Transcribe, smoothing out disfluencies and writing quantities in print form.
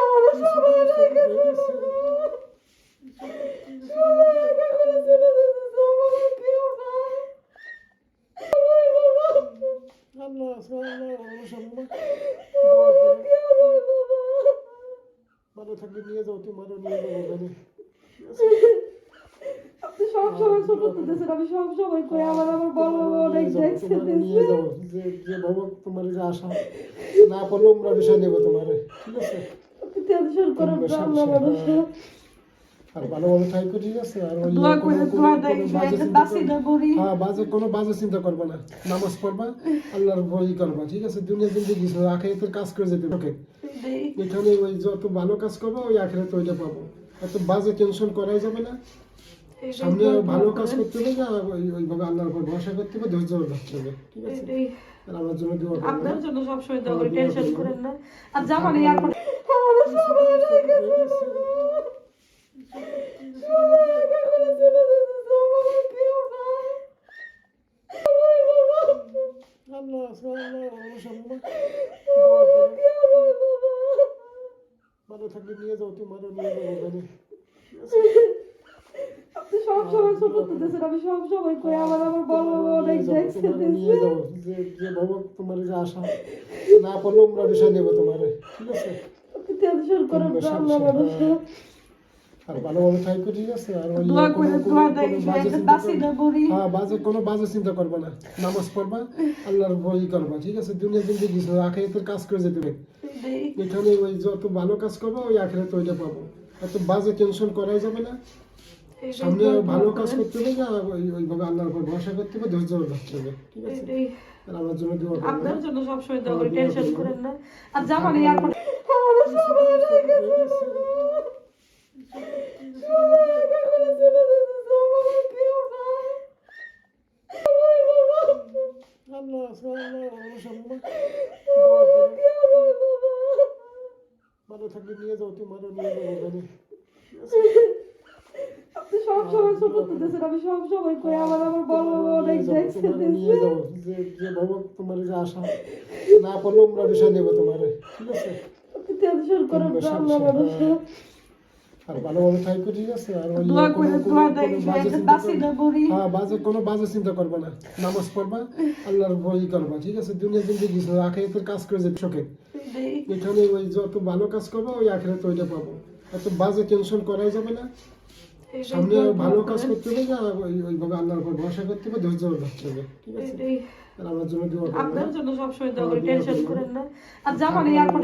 আমার সবাই রেখে গেছে। সবাই একা করে চলে যেতেছে, আমার কেউ নাই। আল্লাহ আছে, আল্লাহ ভালো সম্ভব। আমার কেউ নাই বাবা। ভালো থাকলে নিয়ে যাও, তোমারও নিয়ে যাবো গাড়ি। আপনি সব সময় ছোট করতেছেন, আমি সব সময় কই আমার বড় বাবা অনেক দেখছে তোমার নিয়ে যাবো, যে বাবা তোমার যে আশা না পারলেও আমরা বিষয় নেবো তোমার, ঠিক আছে? আপনি টেনশন করেন না, আল্লাহ মানুষ। আর ভালোভাবে থাকো, ঠিক আছে? আর ওই দোয়া করে দোয়া দেয় বাজে একটা চিন্তা দাসি না করি। হ্যাঁ, কোনো বাজে চিন্তা করবে না। নামাজ পড়বা, আল্লাহর ভয় করবা, ঠিক আছে? দুনিয়া জিন্দেগি আখিরাতের কাজ করে যেতে ওকে। এখানে ওই যত ভালো কাজ করবো ওই আখিরাতে ওইটা পাবো। এত বাজে টেনশন করাই যাবে না। সামনে ভালো কাজ করতে হবে না, ওইভাবে আল্লাহর উপর ভরসা করতে হবে, ধৈর্য রাখতে হবে, ঠিক আছে? আর আমার জন্য দোয়া করবেন। আপনার জন্য সব সময় দোয়া করি, টেনশন করেন না। আর জামানে এখন আমার সবাই রেখে গেছে। সবাই একা করে চলে যেতেছে, আমার কেউ নাই। আল্লাহ আছে, আল্লাহ ভালো সম্ভব। আমার কেউ নাই বাবা। ভালো থাকলে নিয়ে যাও, তোমারও নিয়ে যাবো গাড়ি। আপনি সব সময় ছোট করতেছেন, আমি সব সময় কই আমার বড় বাবা অনেক দেখছে। নিয়ে যাবো, যে বাবা তোমার যে আশা না পারলেও আমরা বিষয় নেবো তোমার, ঠিক আছে? আপনি টেনশন করেন না, আল্লাহ মানুষ। আর ভালোভাবে থাকো, ঠিক আছে? আর ওই দোয়া করে দোয়া দেয় একটা দাসি না করি। হ্যাঁ, কোনো বাজে চিন্তা করবে না। নামাজ পড়বা, আল্লাহর ভয় করবা, ঠিক আছে? দুনিয়া জিন্দেগি আখিরাতের কাজ করে যেতে হবে। এখানে ওই যত ভালো কাজ করবো ওই আখিরাতে ওইটা পাবো। এত বাজে টেনশন করাই যাবে না। সামনে ভালো কাজ করতে হবে না, ওইভাবে আল্লাহর উপর ভরসা করতে হবে, ধৈর্য রাখতে হবে, ঠিক আছে? আর আমার জন্য দোয়া করবেন। আপনার জন্য সব সময় দোয়া করি, টেনশন করেন না। আর জামানে এখন আমার সবাই রেখে গেছে। সবাই একা করে চলে যেতেছে, আমার কেউ নাই। আল্লাহ আছে, আল্লাহ ভালো সম্ভব। আমার কেউ নাই বাবা। ভালো থাকলে নিয়ে যাও, তোমারও নিয়ে যাবো গাড়ি। আপনি সব সময় ছোট করতেছেন, আমি সব সময় কই আমার বড় বাবা অনেক দেখছে। নিয়ে যাবো, যে বাবা তোমার যে আশা না পারলেও আমরা বিষয় নেবো তোমার, ঠিক আছে? আপনি টেনশন করেন না, আল্লাহ মানুষ। আর ভালোভাবে থাকো, ঠিক আছে? আর ওই দোয়া করে দোয়া দেয় একটা দাসি না করি। হ্যাঁ, কোনো বাজে চিন্তা করবে না। নামাজ পড়বা, আল্লাহর ভয় করবা, ঠিক আছে? দুনিয়া জিন্দেগি আখিরাতের কাজ করে যেতে ওকে। এখানে ওই যত ভালো কাজ করবো ওই আখিরাতে ওইটা পাবো। এত বাজে টেনশন করাই যাবে না। সামনে ভালো কাজ করতে হবে না, ওইভাবে আল্লাহর উপর ভরসা করতে হবে, ধৈর্য রাখতে হবে, ঠিক আছে? আর আমার জন্য দোয়া করবেন। আপনার জন্য সব সময় দোয়া করি, টেনশন করেন না। আর জামানে এখন